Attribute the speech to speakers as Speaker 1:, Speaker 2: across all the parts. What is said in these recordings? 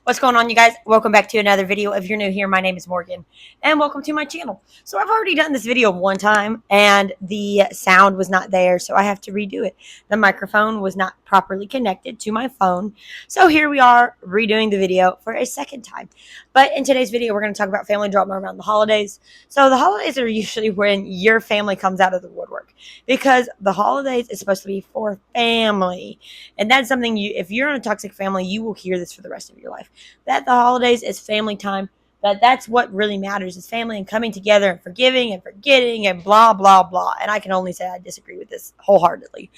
Speaker 1: What's going on, you guys? Welcome back to another video. If you're new here, my name is Morgan, and welcome to my channel. So I've already done this video one time, and the sound was not there, so I have to redo it. The microphone was not properly connected to my phone, so here we are redoing the video for a second time. But in today's video, we're going to talk about family drama around the holidays. So the holidays are usually when your family comes out of the woodwork, because the holidays is supposed to be for family, and that's something if you're in a toxic family, you will hear this for the rest of your life. That the holidays is family time, that's what really matters, is family and coming together and forgiving and forgetting and blah blah blah. And I can only say I disagree with this wholeheartedly,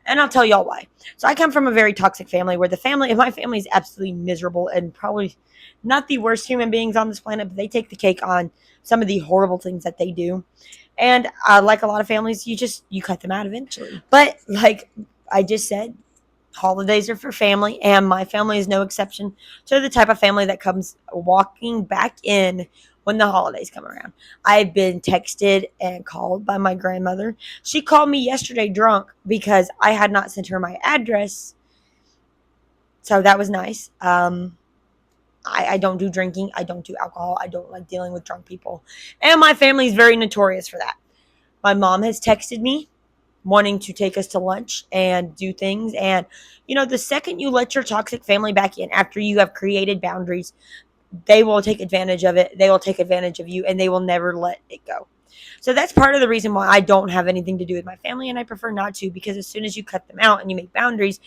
Speaker 1: and I'll tell y'all why. So I come from a very toxic family where my family is absolutely miserable and probably not the worst human beings on this planet, but they take the cake on some of the horrible things that they do. And like a lot of families, you cut them out eventually. But like I just said, holidays are for family, and my family is no exception to the type of family that comes walking back in when the holidays come around. I've been texted and called by my grandmother. She called me yesterday drunk because I had not sent her my address. So that was nice. I don't do drinking. I don't do alcohol. I don't like dealing with drunk people. And my family is very notorious for that. My mom has texted me wanting to take us to lunch and do things. And, the second you let your toxic family back in after you have created boundaries, they will take advantage of it. They will take advantage of you, and they will never let it go. So that's part of the reason why I don't have anything to do with my family, and I prefer not to, because as soon as you cut them out and you make boundaries,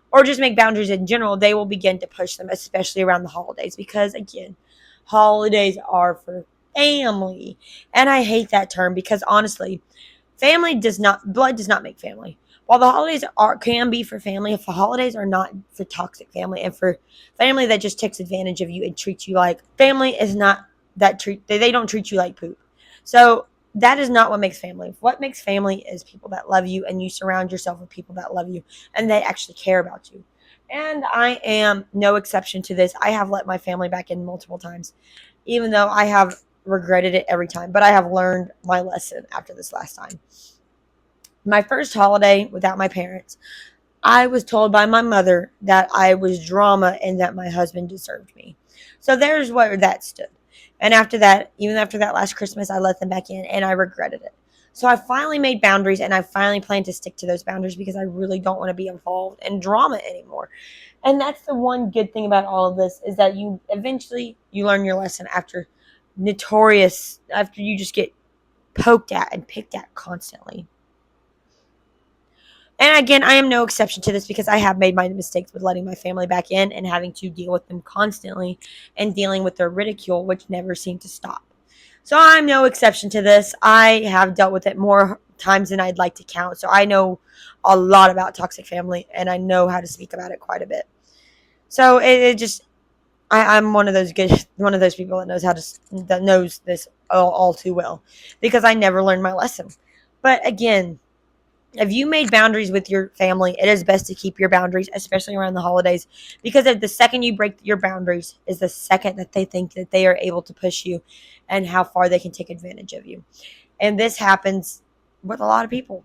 Speaker 1: or just make boundaries in general, they will begin to push them, especially around the holidays, because again, holidays are for family. And I hate that term because honestly, blood does not make family. While the holidays can be for family, if the holidays are not for toxic family and for family that just takes advantage of you and treats you like family is not they don't treat you like poop. So that is not what makes family. What makes family is people that love you, and you surround yourself with people that love you and they actually care about you. And I am no exception to this. I have let my family back in multiple times, even though I have regretted it every time, but I have learned my lesson after this last time. My first holiday without my parents, I was told by my mother that I was drama and that my husband deserved me. So there's where that stood. And after that, even after that last Christmas, I let them back in and I regretted it. So I finally made boundaries, and I finally plan to stick to those boundaries because I really don't want to be involved in drama anymore. And that's the one good thing about all of this, is that you eventually you learn your lesson after you just get poked at and picked at constantly. And again, I am no exception to this because I have made my mistakes with letting my family back in and having to deal with them constantly and dealing with their ridicule, which never seemed to stop. So I'm no exception to this. I have dealt with it more times than I'd like to count. So I know a lot about toxic family, and I know how to speak about it quite a bit. So I'm one of those people that knows this all too well, because I never learned my lesson. But again, if you made boundaries with your family, it is best to keep your boundaries, especially around the holidays, because if the second you break your boundaries is the second that they think that they are able to push you and how far they can take advantage of you. And this happens with a lot of people.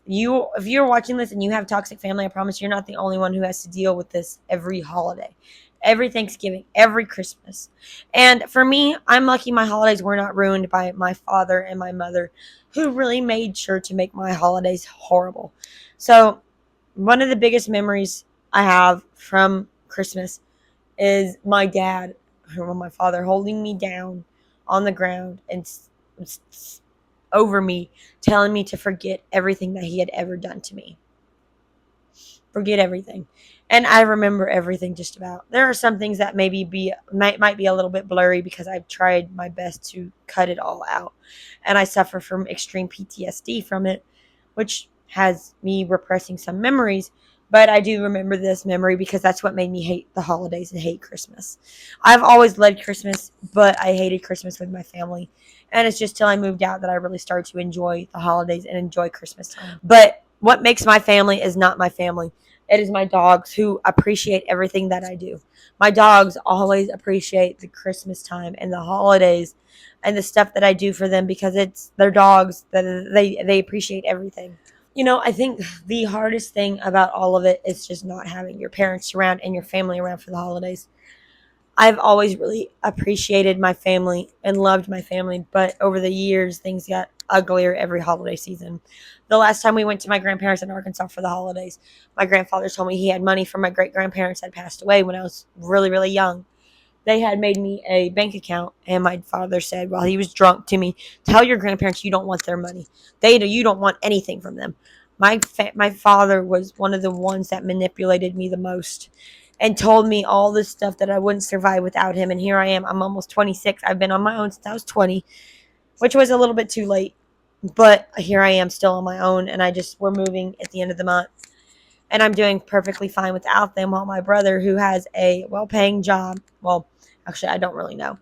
Speaker 1: If you're watching this and you have toxic family, I promise you're not the only one who has to deal with this every holiday, every Thanksgiving, every Christmas. And for me, I'm lucky my holidays were not ruined by my father and my mother, who really made sure to make my holidays horrible. So one of the biggest memories I have from Christmas is my dad, or my father, holding me down on the ground and over me, telling me to forget everything that he had ever done to me. Forget everything. And I remember everything just about. There are some things that might be a little bit blurry because I've tried my best to cut it all out. And I suffer from extreme PTSD from it, which has me repressing some memories. But I do remember this memory because that's what made me hate the holidays and hate Christmas. I've always loved Christmas, but I hated Christmas with my family. And it's just till I moved out that I really started to enjoy the holidays and enjoy Christmas time. But what makes my family is not my family. It is my dogs, who appreciate everything that I do. My dogs always appreciate the Christmas time and the holidays and the stuff that I do for them, because it's their dogs that they appreciate everything. I think the hardest thing about all of it is just not having your parents around and your family around for the holidays. I've always really appreciated my family and loved my family, but over the years, things got uglier every holiday season. The last time we went to my grandparents in Arkansas for the holidays, my grandfather told me he had money from my great grandparents that passed away when I was really, really young. They had made me a bank account, and my father said while he was drunk to me, "Tell your grandparents you don't want their money. You don't want anything from them." My father was one of the ones that manipulated me the most and told me all this stuff that I wouldn't survive without him. And here I am. I'm almost 26. I've been on my own since I was 20, which was a little bit too late. But here I am still on my own, and we're moving at the end of the month. And I'm doing perfectly fine without them, while my brother, who has a well-paying job, well, actually, I don't really know.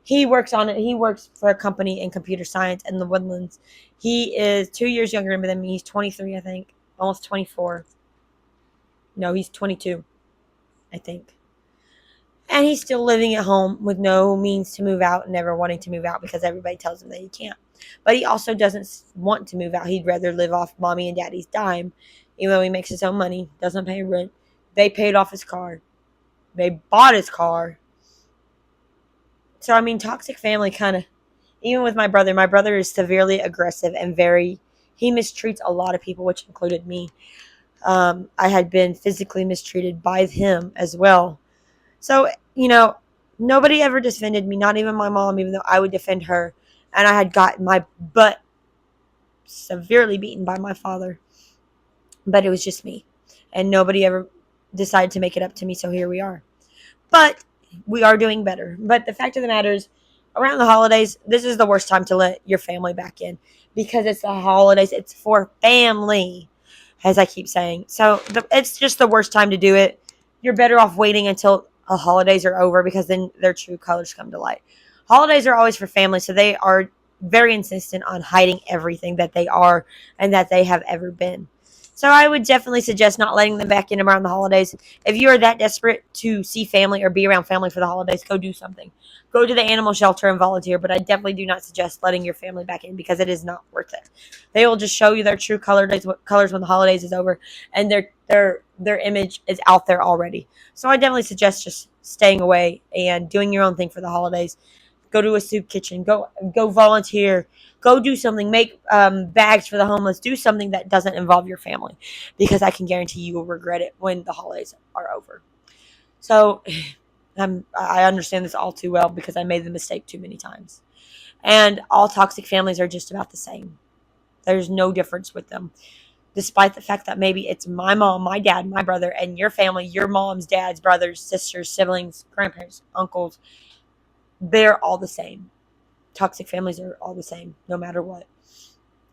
Speaker 1: He works on it. He works for a company in computer science in the Woodlands. He is 2 years younger than me. He's 23, I think, almost 24. No, he's 22, I think. And he's still living at home with no means to move out and never wanting to move out because everybody tells him that he can't. But he also doesn't want to move out. He'd rather live off mommy and daddy's dime, even though he makes his own money, doesn't pay rent. They paid off his car. They bought his car. So, I mean, toxic family kind of, even with my brother is severely aggressive and he mistreats a lot of people, which included me. I had been physically mistreated by him as well. So, nobody ever defended me, not even my mom, even though I would defend her. And I had gotten my butt severely beaten by my father. But it was just me. And nobody ever decided to make it up to me, so here we are. But we are doing better. But the fact of the matter is, around the holidays, this is the worst time to let your family back in. Because it's the holidays. It's for family, as I keep saying. So it's just the worst time to do it. You're better off waiting until the holidays are over, because then their true colors come to light. Holidays are always for family, so they are very insistent on hiding everything that they are and that they have ever been. So I would definitely suggest not letting them back in around the holidays. If you are that desperate to see family or be around family for the holidays, go do something. Go to the animal shelter and volunteer, but I definitely do not suggest letting your family back in, because it is not worth it. They will just show you their true colors when the holidays is over, and their image is out there already. So I definitely suggest just staying away and doing your own thing for the holidays. Go to a soup kitchen. Go volunteer. Go do something. Make bags for the homeless. Do something that doesn't involve your family, because I can guarantee you will regret it when the holidays are over. So I understand this all too well, because I made the mistake too many times. And all toxic families are just about the same. There's no difference with them. Despite the fact that maybe it's my mom, my dad, my brother, and your family, your mom's, dad's, brothers, sisters, siblings, grandparents, uncles, they're all the same. Toxic families are all the same, no matter what.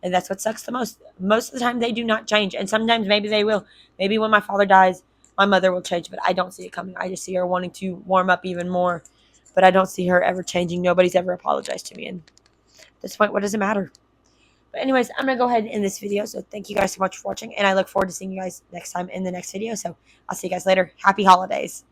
Speaker 1: And that's what sucks the most. Most of the time, they do not change. And sometimes maybe they will. Maybe when my father dies, my mother will change, but I don't see it coming. I just see her wanting to warm up even more. But I don't see her ever changing. Nobody's ever apologized to me. And at this point, what does it matter? But anyways, I'm going to go ahead and end this video. So thank you guys so much for watching. And I look forward to seeing you guys next time in the next video. So I'll see you guys later. Happy holidays.